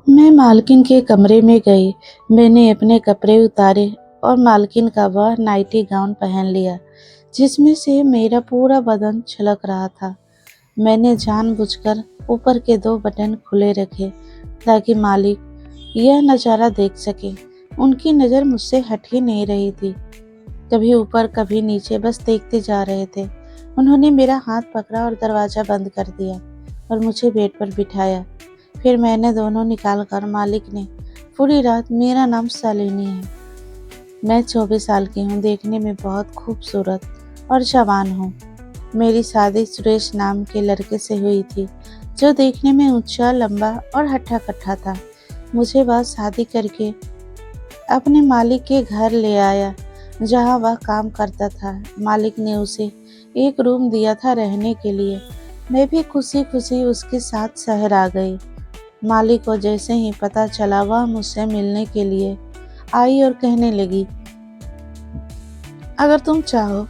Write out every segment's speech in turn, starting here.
मैं मालकिन के कमरे में गई। मैंने अपने कपड़े उतारे और मालकिन का वह नाइटी गाउन पहन लिया जिसमें से मेरा पूरा बदन छलक रहा था। मैंने जानबूझकर ऊपर के 2 बटन खुले रखे ताकि मालिक यह नज़ारा देख सके। उनकी नज़र मुझसे हट ही नहीं रही थी, कभी ऊपर कभी नीचे, बस देखते जा रहे थे। उन्होंने मेरा हाथ पकड़ा और दरवाज़ा बंद कर दिया और मुझे बेड पर बिठाया। फिर मैंने दोनों निकाल कर मालिक ने पूरी रात, मेरा नाम शालिनी है। मैं 24 साल की हूँ, देखने में बहुत खूबसूरत और जवान हूँ। मेरी शादी सुरेश नाम के लड़के से हुई थी जो देखने में ऊंचा, लंबा और हट्टा-कट्टा था। मुझे वह शादी करके अपने मालिक के घर ले आया जहाँ वह काम करता था। मालिक ने उसे एक रूम दिया था रहने के लिए। मैं भी खुशी खुशी उसके साथ शहर आ गई। मालिक को जैसे ही पता चला, वह मुझसे मिलने के लिए आई और कहने लगी, अगर तुम चाहो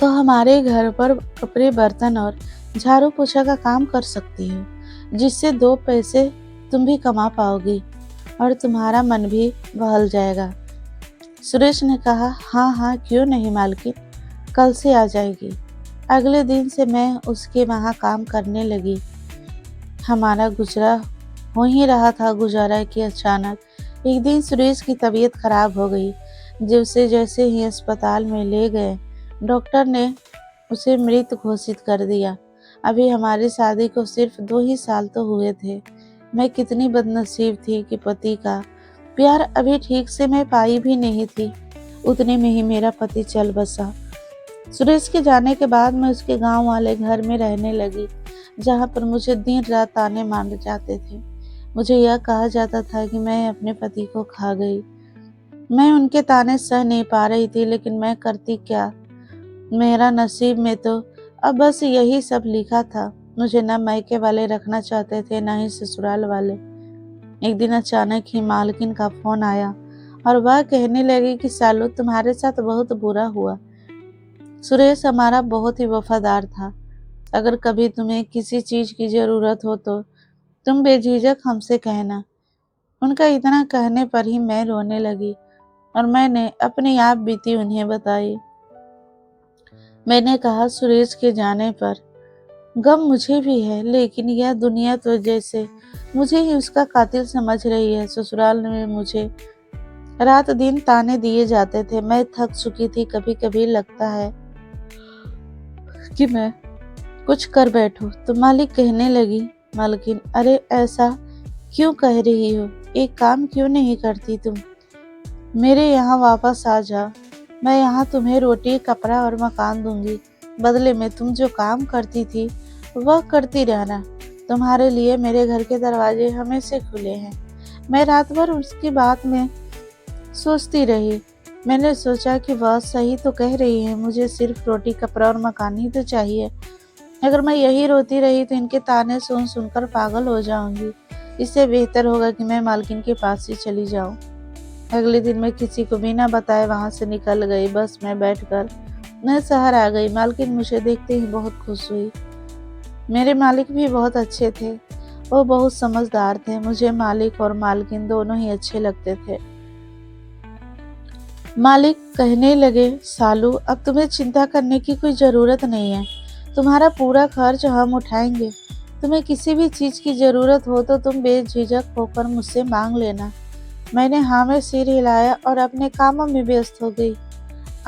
तो हमारे घर पर कपड़े, बर्तन और झाड़ू पोछा का काम कर सकती हो, जिससे 2 पैसे तुम भी कमा पाओगी और तुम्हारा मन भी बहल जाएगा। सुरेश ने कहा, हाँ हाँ, क्यों नहीं मालकिन, कल से आ जाएगी। अगले दिन से मैं उसके वहाँ काम करने लगी। हमारा गुजरा हो ही रहा था गुजारा कि अचानक एक दिन सुरेश की तबीयत खराब हो गई। जिसे जैसे ही अस्पताल में ले गए, डॉक्टर ने उसे मृत घोषित कर दिया। अभी हमारी शादी को सिर्फ 2 ही साल तो हुए थे। मैं कितनी बदनसीब थी कि पति का प्यार अभी ठीक से मैं पाई भी नहीं थी। उतने में ही मेरा पति चल बसा। सुरेश के जाने के बाद मैं उसके गांव वाले घर में रहने लगी, जहां पर मुझे दिन रात ताने मारे जाते थे। मुझे यह कहा जाता था कि मैं अपने पति को खा गई। मैं उनके ताने सह नहीं पा रही थी, लेकिन मैं करती क्या। मेरा नसीब में तो अब बस यही सब लिखा था। मुझे न मायके वाले रखना चाहते थे, न ही ससुराल वाले। एक दिन अचानक ही मालकिन का फोन आया और वह कहने लगी कि सालू, तुम्हारे साथ बहुत बुरा हुआ। सुरेश हमारा बहुत ही वफादार था। अगर कभी तुम्हें किसी चीज की जरूरत हो तो तुम बेझिझक हमसे कहना। उनका इतना कहने पर ही मैं रोने लगी और मैंने अपनी आप बीती उन्हें बताई। मैंने कहा, सुरेश के जाने पर गम मुझे भी है, लेकिन यह दुनिया तो जैसे मुझे ही उसका कातिल समझ रही है। ससुराल में मुझे रात दिन ताने दिए जाते थे। मैं थक चुकी थी। कभी कभी लगता है कि मैं कुछ कर बैठूं। तो मालिक कहने लगी, मालकिन, अरे ऐसा क्यों कह रही हो? एक काम क्यों नहीं करती तुम? मेरे यहाँ वापस आ जा। मैं यहाँ तुम्हें रोटी, कपड़ा और मकान दूंगी। बदले में तुम जो काम करती थी वह करती रहना। तुम्हारे लिए मेरे घर के दरवाजे हमेशा खुले हैं। मैं रात भर उसकी बात में सोचती रही। मैंने सोचा कि वह सही तो कह रही है, मुझे सिर्फ रोटी, कपड़ा और मकान ही तो चाहिए। अगर मैं यही रोती रही तो इनके ताने सुन सुनकर पागल हो जाऊंगी। इससे बेहतर होगा कि मैं मालकिन के पास ही चली जाऊं। अगले दिन मैं किसी को बिना बताए वहां से निकल गई। बस में बैठकर मैं शहर आ गई। मालकिन मुझे देखते ही बहुत खुश हुई। मेरे मालिक भी बहुत अच्छे थे। वो बहुत समझदार थे। मुझे मालिक और मालकिन दोनों ही अच्छे लगते थे। मालिक कहने लगे, सालू, अब तुम्हें चिंता करने की कोई जरूरत नहीं है। तुम्हारा पूरा खर्च हम उठाएंगे। तुम्हें किसी भी चीज की जरूरत हो तो तुम बेझिझक होकर मुझसे मांग लेना। मैंने हाँ में सिर हिलाया और अपने कामों में व्यस्त हो गई।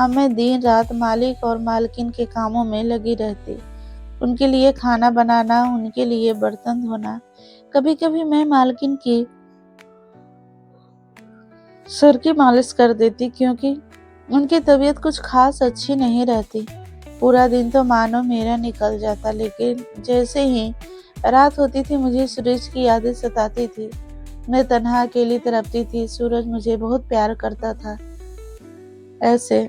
अब मैं दिन रात मालिक और मालकिन के कामों में लगी रहती। उनके लिए खाना बनाना, उनके लिए बर्तन धोना। कभी कभी मैं मालकिन की सर की मालिश कर देती, क्योंकि उनकी तबीयत कुछ खास अच्छी नहीं रहती। पूरा दिन तो मानो मेरा निकल जाता, लेकिन जैसे ही रात होती थी मुझे सुरेश की यादें सताती थी। मैं तन्हा अकेली तड़पती थी। सूरज मुझे बहुत प्यार करता था। ऐसे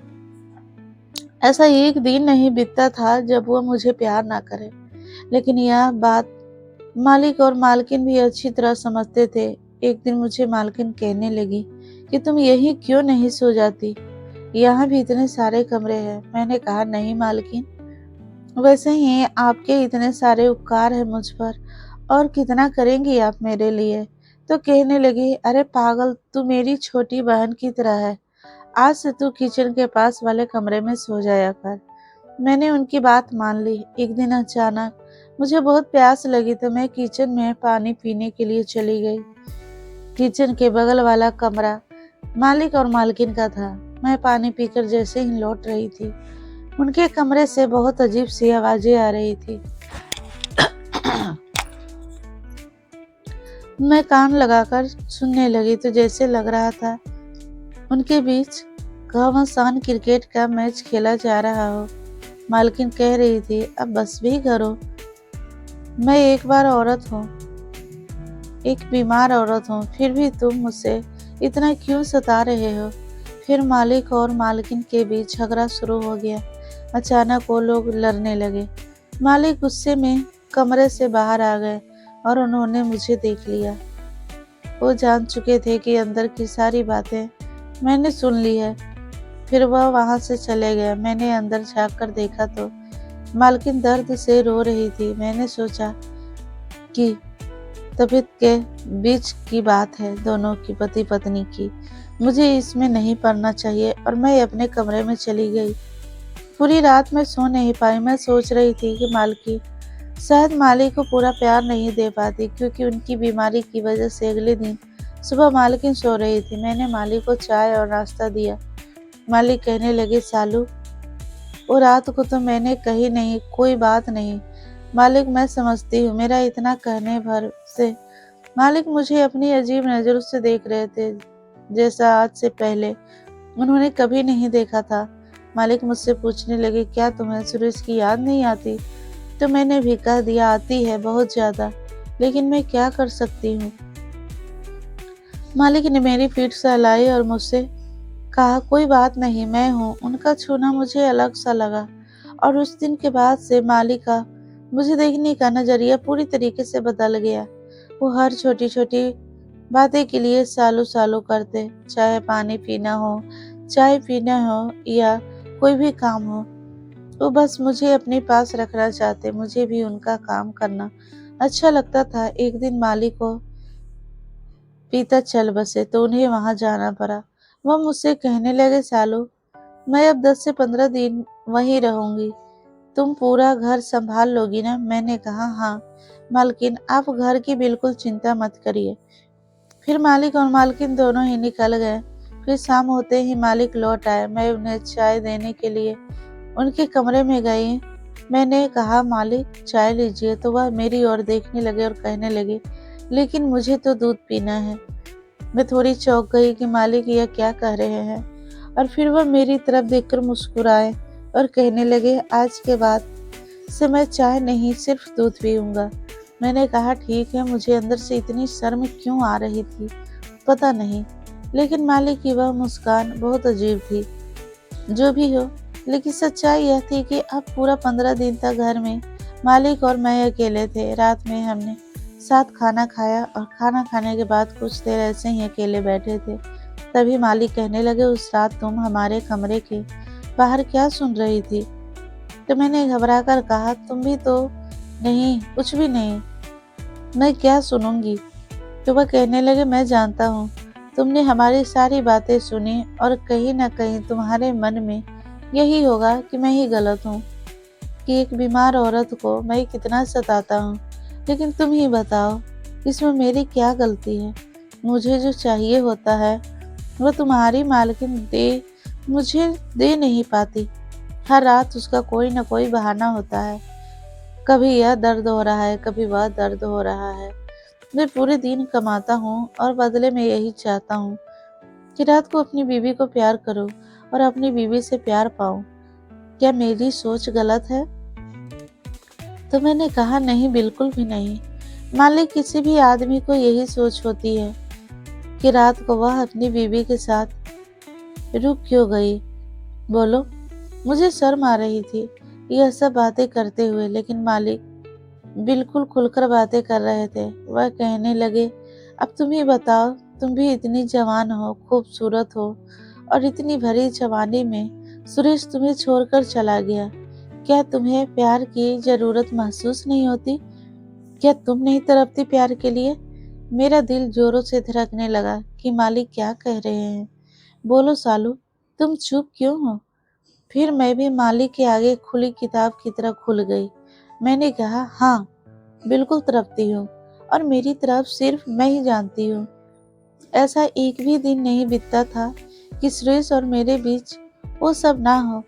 ऐसा एक दिन नहीं बीतता था जब वो मुझे प्यार ना करे। लेकिन यह बात मालिक और मालकिन भी अच्छी तरह समझते थे। एक दिन मुझे मालकिन कहने लगी कि तुम यही क्यों नहीं सो जाती? यहाँ भी इतने सारे कमरे हैं। मैंने कहा, नहीं मालकिन, वैसे ही आपके इतने सारे उपकार हैं मुझ पर और कितना करेंगी आप मेरे लिए? तो कहने लगी, अरे पागल, तू मेरी छोटी बहन की तरह है। आज से तू किचन के पास वाले कमरे में सो जाया कर। मैंने उनकी बात मान ली। एक दिन अचानक मुझे बहुत प्यास लगी तो मैं किचन में पानी पीने के लिए चली गई। किचन के बगल वाला कमरा मालिक और मालकिन का था। मैं पानी पीकर जैसे ही लौट रही थी, उनके कमरे से बहुत अजीब सी आवाजें आ रही थी। मैं कान लगाकर सुनने लगी तो जैसे लग रहा था उनके बीच घमासान क्रिकेट का मैच खेला जा रहा हो। मालकिन कह रही थी, अब बस भी करो, मैं एक बार औरत हूँ, एक बीमार औरत हूँ, फिर भी तुम मुझसे इतना क्यों सता रहे हो? फिर मालिक और मालकिन के बीच झगड़ा शुरू हो गया। अचानक वो लोग लड़ने लगे। मालिक गुस्से में कमरे से बाहर आ गए और उन्होंने मुझे देख लिया। वो जान चुके थे कि अंदर की सारी बातें मैंने सुन ली है। फिर वह वहां से चले गए। मैंने अंदर झांक कर देखा तो मालकिन दर्द से रो रही थी। मैंने सोचा कि तबीयत के बीच की बात है, दोनों की, पति पत्नी की। मुझे इसमें नहीं पड़ना चाहिए और मैं अपने कमरे में चली गई। पूरी रात मैं सो नहीं पाई। मैं सोच रही थी कि मालकिन शायद मालिक को पूरा प्यार नहीं दे पाती, क्योंकि उनकी बीमारी की वजह से अगले दिन सुबह मालकिन सो रही थी। मैंने मालिक को चाय और नाश्ता दिया। मालिक कहने लगे, सालू, वो रात को तो मैंने कही नहीं, कोई बात नहीं मालिक, मैं समझती हूँ। मेरा इतना कहने भर से मालिक मुझे अपनी अजीब नजरों से देख रहे थे, जैसा आज से पहले उन्होंने कभी नहीं देखा था। मालिक मुझसे पूछने लगे, क्या तुम्हें सुरेश की याद नहीं आती? तो मैंने भी कह दिया, आती है, बहुत ज्यादा, लेकिन मैं क्या कर सकती हूँ। मालिक ने मेरी पीठ सहलाई और मुझसे कहा, कोई बात नहीं, मैं हूँ। उनका छूना मुझे अलग सा लगा और उस दिन के बाद से मालिक का मुझे देखने का नजरिया पूरी तरीके से बदल गया। वो हर छोटी छोटी बातें के लिए सालू सालू करते, चाहे पानी पीना हो, चाय पीना हो या कोई भी काम हो। वो बस मुझे अपने पास रखना चाहते। मुझे भी उनका काम करना अच्छा लगता था। एक दिन मालिक को पिता चल बसे तो उन्हें वहां जाना पड़ा। वह मुझसे कहने लगे, सालू, मैं अब 10 से 15 दिन वहीं रहूंगी, तुम पूरा घर संभाल लोगी ना? मैंने कहा, हाँ मालकिन, आप घर की बिल्कुल चिंता मत करिए। फिर मालिक और मालकिन दोनों ही निकल गए। फिर शाम होते ही मालिक लौट आए। मैं उन्हें चाय देने के लिए उनके कमरे में गई। मैंने कहा, मालिक चाय लीजिए, तो वह मेरी ओर देखने लगे और कहने लगे, लेकिन मुझे तो दूध पीना है। मैं थोड़ी चौंक गई कि मालिक यह क्या कह रहे हैं, और फिर वह मेरी तरफ देखकर मुस्कुराए और कहने लगे, आज के बाद से मैं चाय नहीं, सिर्फ दूध पीऊंगा। मैंने कहा, ठीक है। मुझे अंदर से इतनी शर्म क्यों आ रही थी पता नहीं, लेकिन मालिक की वह मुस्कान बहुत अजीब थी। जो भी हो, लेकिन सच्चाई यह थी कि अब पूरा 15 दिन तक घर में मालिक और मैं अकेले थे। रात में हमने साथ खाना खाया और खाना खाने के बाद कुछ देर ऐसे ही अकेले बैठे थे। तभी मालिक कहने लगे, उस रात तुम हमारे कमरे के बाहर क्या सुन रही थी? तो मैंने घबरा कर कहा, तुम भी तो? नहीं, कुछ भी नहीं, मैं क्या सुनूंगी। तो वह कहने लगे, मैं जानता हूँ, तुमने हमारी सारी बातें सुनी और कहीं न कहीं तुम्हारे मन में यही होगा कि मैं ही गलत हूँ, कि एक बीमार औरत को मैं कितना सताता हूँ। लेकिन तुम ही बताओ, इसमें मेरी क्या गलती है? मुझे जो चाहिए होता है वो तुम्हारी मालकिन मुझे दे नहीं पाती। हर रात उसका कोई न कोई बहाना होता है। कभी यह दर्द हो रहा है, कभी वह दर्द हो रहा है। मैं पूरे दिन कमाता हूँ और बदले में यही चाहता हूँ कि रात को अपनी बीवी को प्यार करूँ और अपनी बीवी से प्यार पाऊँ। क्या मेरी सोच गलत है? तो मैंने कहा, नहीं, बिल्कुल भी नहीं। मालिक, किसी भी आदमी को यही सोच होती है कि रात को वह अपनी बीवी के साथ रुक क्यों गई। बोलो। मुझे शर्म आ रही थी यह सब बातें करते हुए, लेकिन मालिक बिल्कुल खुलकर बातें कर रहे थे। वह कहने लगे, अब तुम ही बताओ, तुम भी इतनी जवान हो, खूबसूरत हो, और इतनी भरी जवानी में सुरेश तुम्हें छोड़कर चला गया। क्या तुम्हें प्यार की जरूरत महसूस नहीं होती? क्या तुम नहीं तड़पती प्यार के लिए? मेरा दिल जोरों से धड़कने लगा कि मालिक क्या कह रहे हैं। बोलो सालू, तुम चुप क्यों हो? फिर मैं भी मालिक के आगे खुली किताब की तरह खुल गई। मैंने कहा, हाँ, बिल्कुल तड़पती हूँ, और मेरी तरफ सिर्फ मैं ही जानती हूँ। ऐसा एक भी दिन नहीं बीतता था कि सुरेश और मेरे बीच वो सब ना हो।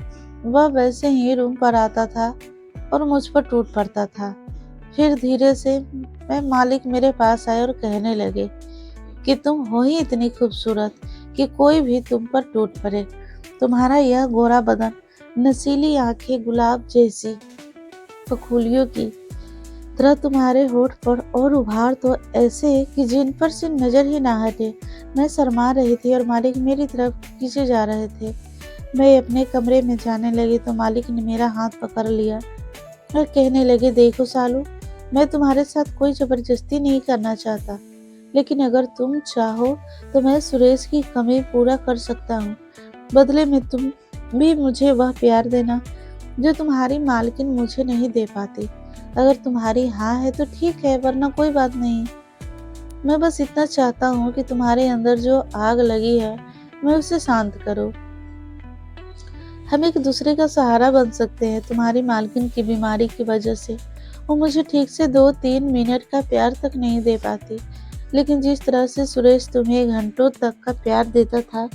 वह वैसे ही रूम पर आता था और मुझ पर टूट पड़ता था। फिर धीरे से मैं मालिक मेरे पास आए और कहने लगे कि तुम हो ही इतनी खूबसूरत कि कोई भी तुम पर टूट पड़े। तुम्हारा यह गोरा बदन, नशीली आंखें गुलाब जैसी फूलियों की तरह, तुम्हारे होठ पर और उभार तो ऐसे कि जिन पर से नजर ही ना हटे। मैं शर्मा रही थी और मालिक मेरी तरफ खींचे जा रहे थे। मैं अपने कमरे में जाने लगी तो मालिक ने मेरा हाथ पकड़ लिया और कहने लगे, देखो सालू, मैं तुम्हारे साथ कोई जबरदस्ती नहीं करना चाहता, लेकिन अगर तुम चाहो तो मैं सुरेश की कमी पूरा कर सकता हूँ। बदले में तुम भी मुझे वह प्यार देना जो तुम्हारी मालकिन मुझे नहीं दे पाती। अगर तुम्हारी हाँ है तो ठीक है, वरना कोई बात नहीं। मैं बस इतना चाहता हूँ कि तुम्हारे अंदर जो आग लगी है, मैं उसे शांत करूँ। हम एक दूसरे का सहारा बन सकते हैं। तुम्हारी मालकिन की बीमारी की वजह से वो मुझे ठीक से 2-3 मिनट का प्यार तक नहीं दे पाती, लेकिन जिस तरह से सुरेश तुम्हें घंटों तक का प्यार देता था,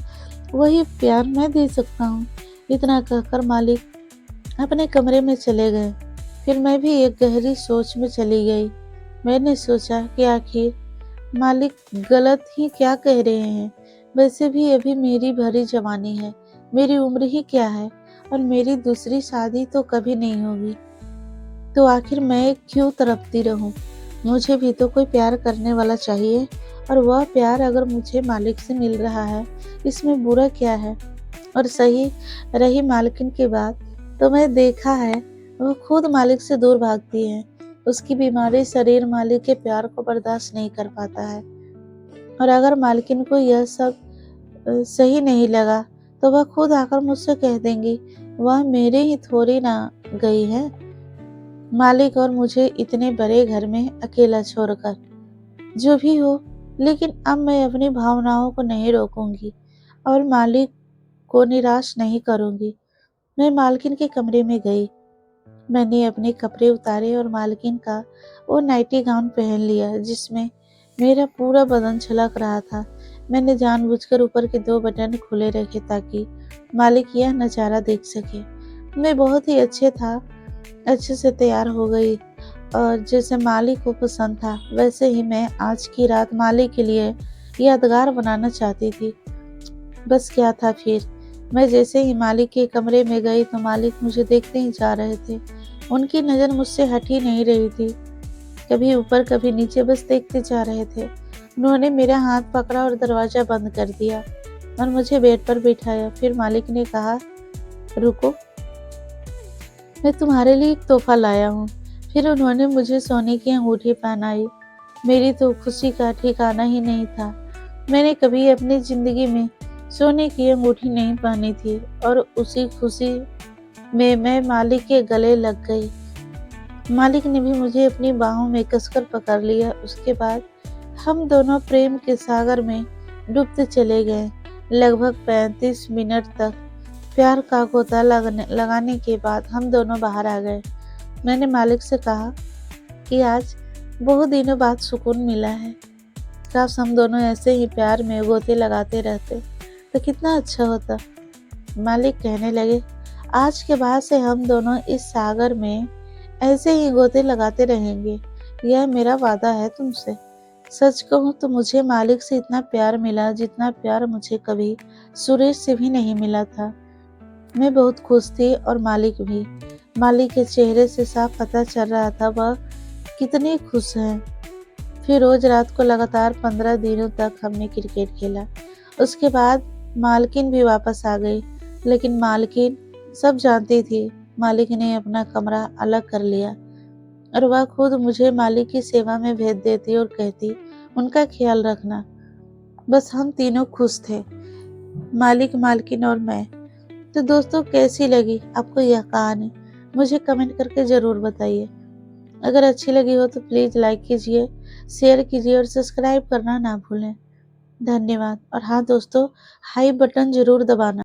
वही प्यार मैं दे सकता हूँ। इतना कहकर मालिक अपने कमरे में चले गए। फिर मैं भी एक गहरी सोच में चली गई। मैंने सोचा कि आखिर मालिक गलत ही क्या कह रहे हैं। वैसे भी अभी मेरी भरी जवानी है, मेरी उम्र ही क्या है, और मेरी दूसरी शादी तो कभी नहीं होगी। तो आखिर मैं क्यों तड़पती रहूं? मुझे भी तो कोई प्यार करने वाला चाहिए, और वह प्यार अगर मुझे मालिक से मिल रहा है, इसमें बुरा क्या है? और सही रही मालकिन की बात, तो मैं देखा है वह खुद मालिक से दूर भागती है। उसकी बीमारी शरीर मालिक के प्यार को बर्दाश्त नहीं कर पाता है, और अगर मालकिन को यह सब सही नहीं लगा तो वह खुद आकर मुझसे कह देंगी, वह मेरे ही थोड़ी ना गई है, मालिक और मुझे इतने बड़े घर में अकेला छोड़कर। जो भी हो, लेकिन अब मैं अपनी भावनाओं को नहीं रोकूंगी और मालिक को निराश नहीं करूंगी। मैं मालकिन के कमरे में गई। मैंने अपने कपड़े उतारे और मालकिन का वो नाइटी गाउन पहन लिया जिसमें मेरा पूरा बदन झलक रहा था। मैंने जानबूझकर ऊपर के 2 बटन खुले रखे ताकि मालिक यह नज़ारा देख सके। मैं बहुत ही अच्छे से तैयार हो गई, और जैसे मालिक को पसंद था वैसे ही मैं आज की रात मालिक के लिए यादगार बनाना चाहती थी। बस क्या था फिर। मैं जैसे ही मालिक के कमरे में गई तो मालिक मुझे देखते ही जा रहे थे। उनकी नज़र मुझसे हट ही नहीं रही थी, कभी ऊपर कभी नीचे, बस देखते जा रहे थे। उन्होंने मेरा हाथ पकड़ा और दरवाज़ा बंद कर दिया और मुझे बेड पर बिठाया। फिर मालिक ने कहा, रुको, मैं तुम्हारे लिए एक तोहफा लाया हूँ। फिर उन्होंने मुझे सोने की अंगूठी पहनाई। मेरी तो खुशी का ठिकाना ही नहीं था। मैंने कभी अपनी ज़िंदगी में सोने की अंगूठी नहीं पहनी थी, और उसी खुशी में मैं मालिक के गले लग गई। मालिक ने भी मुझे अपनी बाहों में कसकर पकड़ लिया। उसके बाद हम दोनों प्रेम के सागर में डूबते चले गए। लगभग 35 मिनट तक प्यार का गोता लगाने के बाद हम दोनों बाहर आ गए। मैंने मालिक से कहा कि आज बहुत दिनों बाद सुकून मिला है। काश हम दोनों ऐसे ही प्यार में गोते लगाते रहते तो कितना अच्छा होता। मालिक कहने लगे, आज के बाद से हम दोनों इस सागर में ऐसे ही गोते लगाते रहेंगे। यह मेरा वादा है तुमसे। सच कहूँ तो मुझे मालिक से इतना प्यार मिला जितना प्यार मुझे कभी सुरेश से भी नहीं मिला था। मैं बहुत खुश थी और मालिक भी। मालिक के चेहरे से साफ पता चल रहा था वह कितने खुश हैं। फिर रोज रात को लगातार 15 दिनों तक हमने क्रिकेट खेला। उसके बाद मालकिन भी वापस आ गई, लेकिन मालकिन सब जानती थी। मालिक ने अपना कमरा अलग कर लिया और वह खुद मुझे मालिक की सेवा में भेज देती और कहती, उनका ख्याल रखना। बस हम तीनों खुश थे, मालिक, मालकिन और मैं। तो दोस्तों, कैसी लगी आपको यह कहानी? मुझे कमेंट करके ज़रूर बताइए। अगर अच्छी लगी हो तो प्लीज़ लाइक कीजिए, शेयर कीजिए और सब्सक्राइब करना ना भूलें। धन्यवाद और हाँ दोस्तों, हाई बटन ज़रूर दबाना।